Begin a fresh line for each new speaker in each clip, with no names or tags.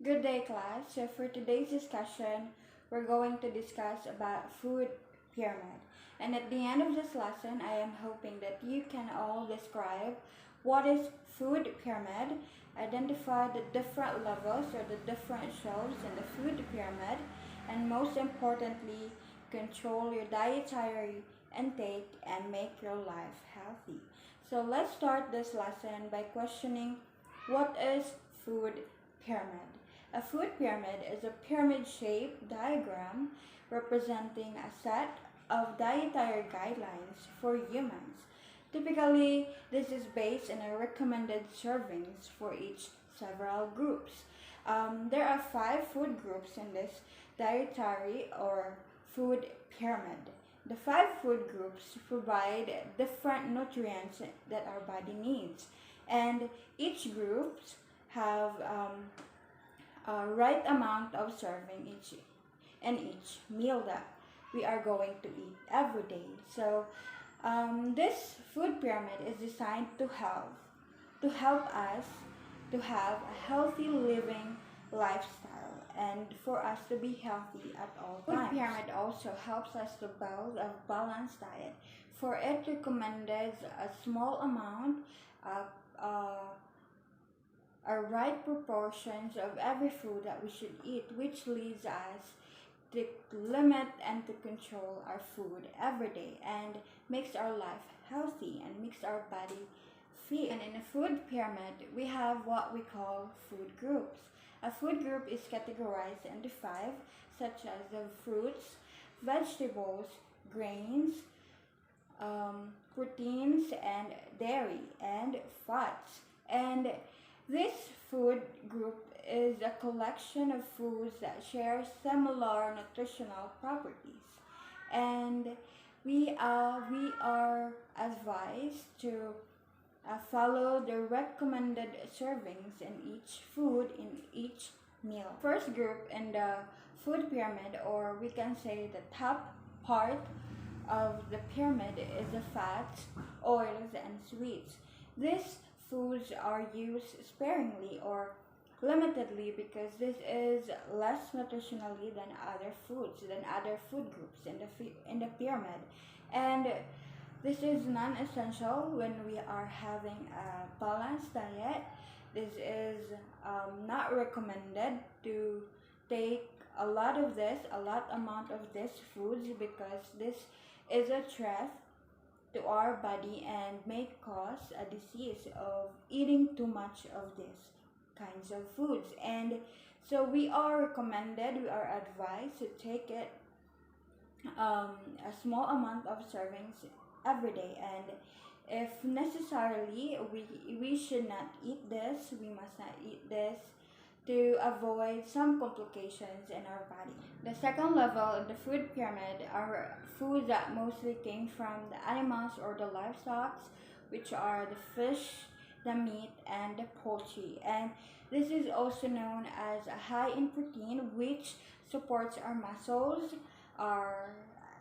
Good day, class. So for today's discussion, we're going to discuss about food pyramid. And at the end of this lesson, I am hoping that you can all describe what is food pyramid, identify the different levels or the different shelves in the food pyramid, and most importantly, control your dietary intake and make your life healthy. So let's start this lesson by questioning what is food pyramid. A food pyramid is a pyramid-shaped diagram representing a set of dietary guidelines for humans. Typically, this is based on a recommended servings for each several groups. There are 5 food groups in this dietary or food pyramid. The 5 food groups provide different nutrients that our body needs, and each group have a right amount of serving each meal that we are going to eat every day. So this food pyramid is designed to help us to have a healthy living lifestyle and for us to be healthy at all times. Food pyramid also helps us to build a balanced diet. For it recommended a small amount of a right proportions of every food that we should eat, which leads us to limit and to control our food every day and makes our life healthy and makes our body fit. And in a food pyramid, we have what we call food groups. A food group is categorized into 5, such as the fruits, vegetables, grains, proteins, and dairy, and fats. And this food group is a collection of foods that share similar nutritional properties, and we are advised to follow the recommended servings in each food in each meal. First group in the food pyramid, or we can say the top part of the pyramid, is the fats, oils, and sweets. These foods are used sparingly or limitedly because this is less nutritionally than other food groups in the pyramid, and this is non-essential when we are having a balanced diet. This is not recommended to take a lot amount of this foods, because this is a threat to our body and may cause a disease of eating too much of these kinds of foods. And so we are advised to take it a small amount of servings every day, and if necessarily we should not eat this, we must not eat this to avoid some complications in our body. The second level of the food pyramid are foods that mostly came from the animals or the livestock, which are the fish, the meat, and the poultry. And this is also known as a high in protein, which supports our muscles,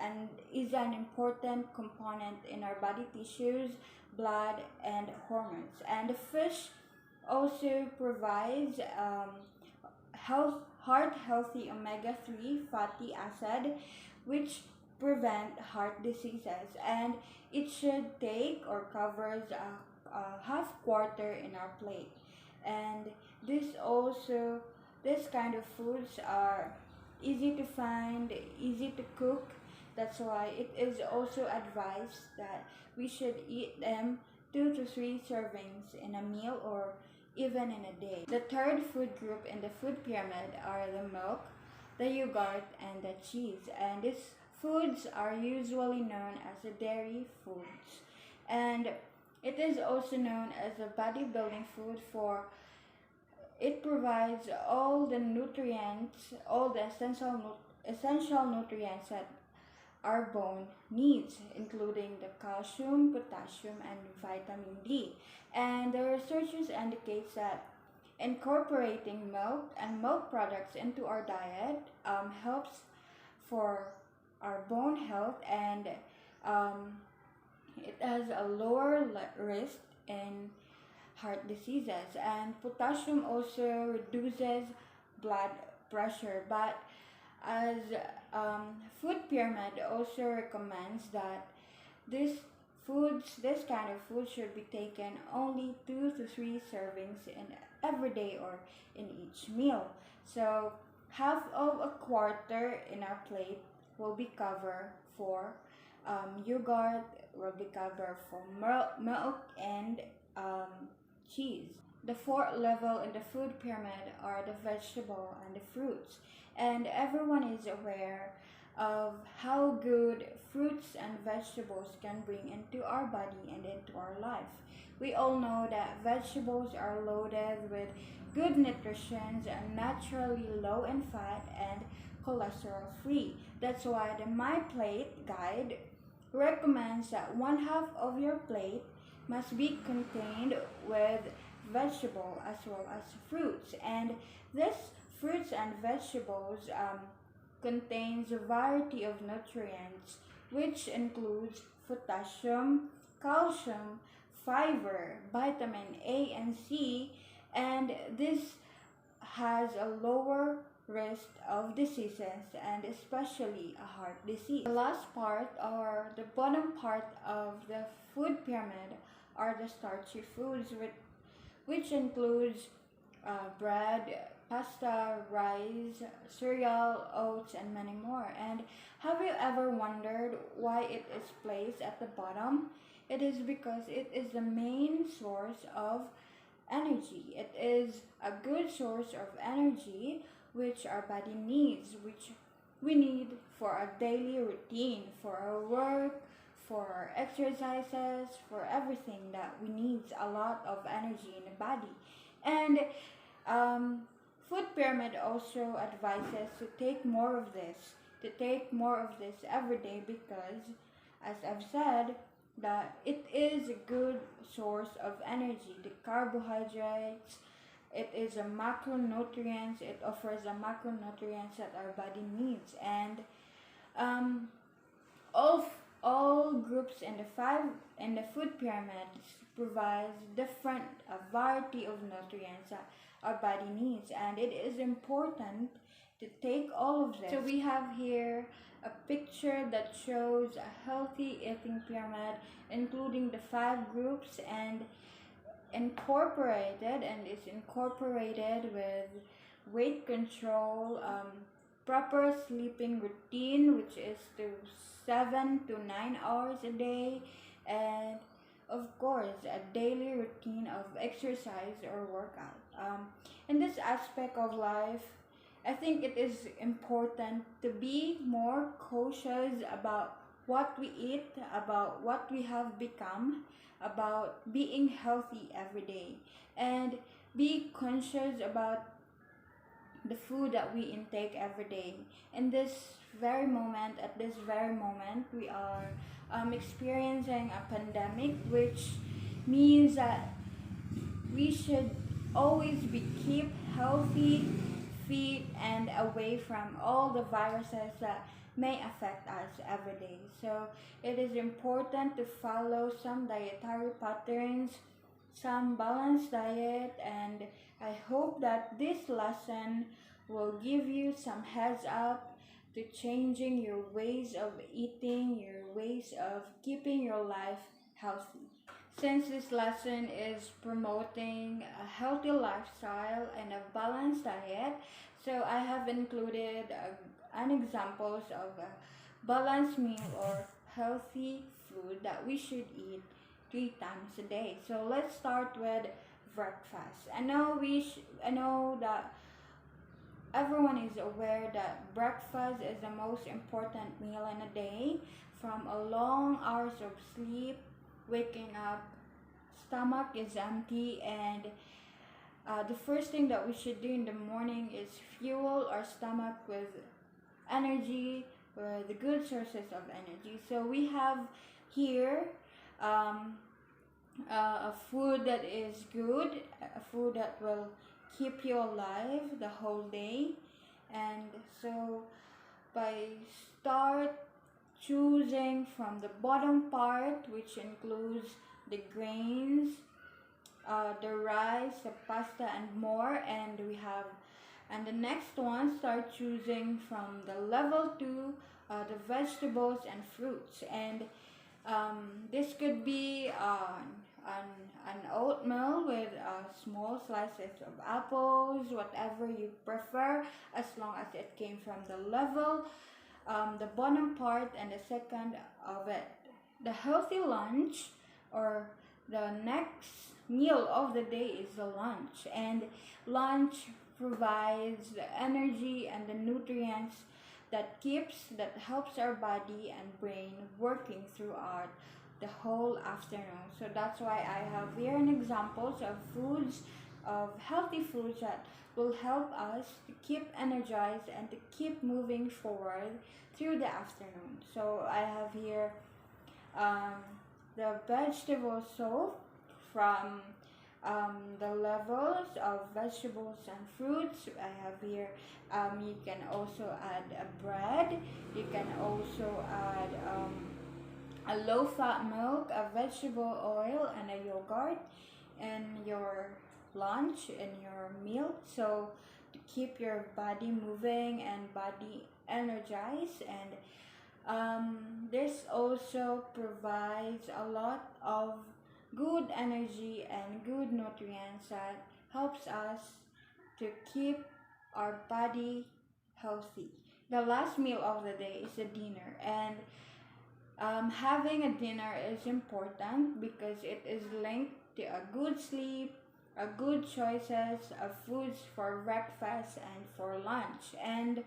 and is an important component in our body tissues, blood, and hormones. And the fish also provides heart-healthy omega-3 fatty acid, which prevent heart diseases, and it should take or covers a half quarter in our plate. And this kind of foods are easy to find, easy to cook. That's why it is also advised that we should eat them 2 to 3 servings in a meal or even in a day. The third food group in the food pyramid are the milk, the yogurt, and the cheese. And these foods are usually known as the dairy foods. And it is also known as a bodybuilding food, for it provides all the nutrients, all the essential nutrients that our bone needs, including the calcium, potassium, and vitamin D. And the researchers indicates that incorporating milk and milk products into our diet helps for our bone health, and it has a lower risk in heart diseases. And potassium also reduces blood pressure. But as food pyramid also recommends that this kind of food should be taken only 2 to 3 servings in every day or in each meal. So half of a quarter in our plate will be covered for yogurt, will be covered for milk and cheese. The fourth level in the food pyramid are the vegetable and the fruits. And everyone is aware of how good fruits and vegetables can bring into our body and into our life. We all know that vegetables are loaded with good nutrition and naturally low in fat and cholesterol free. That's why the My Plate guide recommends that one half of your plate must be contained with vegetable as well as fruits. And this fruits and vegetables contains a variety of nutrients which includes potassium, calcium, fiber, vitamin A and C, and this has a lower risk of diseases and especially a heart disease. The last part or the bottom part of the food pyramid are the starchy foods which includes bread, pasta, rice, cereal, oats, and many more. And have you ever wondered why it is placed at the bottom? It is because it is the main source of energy. It is a good source of energy which our body needs, which we need for our daily routine, for our work, for our exercises, for everything that we need a lot of energy in the body. And Food Pyramid also advises to take more of this every day because, as I've said, that it is a good source of energy. The carbohydrates, it is a macronutrients. It offers a macronutrients that our body needs, and all all groups in the food pyramids provides different a variety of nutrients that our body needs, and it is important to take all of this. So we have here a picture that shows a healthy eating pyramid including the 5 groups and it's incorporated with weight control, proper sleeping routine, which is to 7 to 9 hours a day, and of course a daily routine of exercise or workout. In this aspect of life, I think it is important to be more cautious about what we eat, about what we have become, about being healthy every day, and be conscious about the food that we intake every day. In this very moment, at this very moment, we are experiencing a pandemic, which means that we should always be keep healthy, fit, and away from all the viruses that may affect us every day. So it is important to follow some dietary patterns, some balanced diet, and I hope that this lesson will give you some heads up to changing your ways of eating, your ways of keeping your life healthy. Since this lesson is promoting a healthy lifestyle and a balanced diet, so I have included an examples of a balanced meal or healthy food that we should eat 3 times a day. So let's start with breakfast. I know that everyone is aware that breakfast is the most important meal in a day. From a long hours of sleep, waking up, stomach is empty, and the first thing that we should do in the morning is fuel our stomach with energy, with the good sources of energy. So we have here a food that is good, a food that will keep you alive the whole day. And so by start choosing from the bottom part, which includes the grains, the rice, the pasta, and more, and we have And the next one, start choosing from the level 2, the vegetables and fruits. And this could be an oatmeal with small slices of apples, whatever you prefer, as long as it came from the level, the bottom part, and the second of it. The healthy lunch, or the next meal of the day, is the lunch. And lunch provides the energy and the nutrients that helps our body and brain working throughout the whole afternoon. So that's why I have here an examples of foods, of healthy foods that will help us to keep energized and to keep moving forward through the afternoon. So I have here um, the vegetable soup from the levels of vegetables and fruits. I have here, you can also add a bread, you can also add a low fat milk, a vegetable oil, and a yogurt in your lunch, in your meal. So to keep your body moving and body energized. And this also provides a lot of good energy and good nutrients that helps us to keep our body healthy. The last meal of the day is a dinner, and having a dinner is important because it is linked to a good sleep, a good choices of foods for breakfast and for lunch. And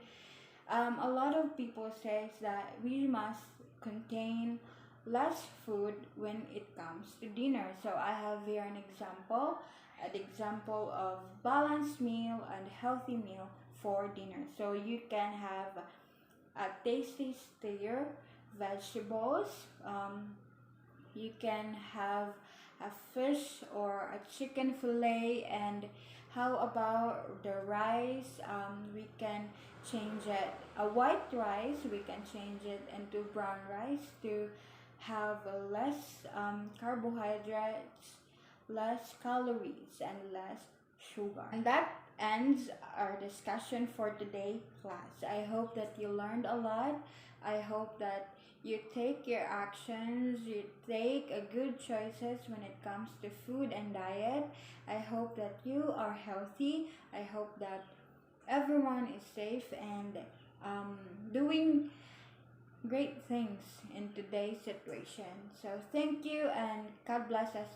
a lot of people says that we must contain less food when it comes to dinner. So I have here an example of balanced meal and healthy meal for dinner. So you can have a tasty steer vegetables. You can have a fish or a chicken fillet. And how about the rice? We can change it, a white rice, we can change it into brown rice to have less carbohydrates, less calories, and less sugar. And that ends our discussion for today, class. I hope that you learned a lot. I hope that you take your actions, you take a good choices when it comes to food and diet. I hope that you are healthy. I hope that everyone is safe and doing great things in today's situation. So thank you, and God bless us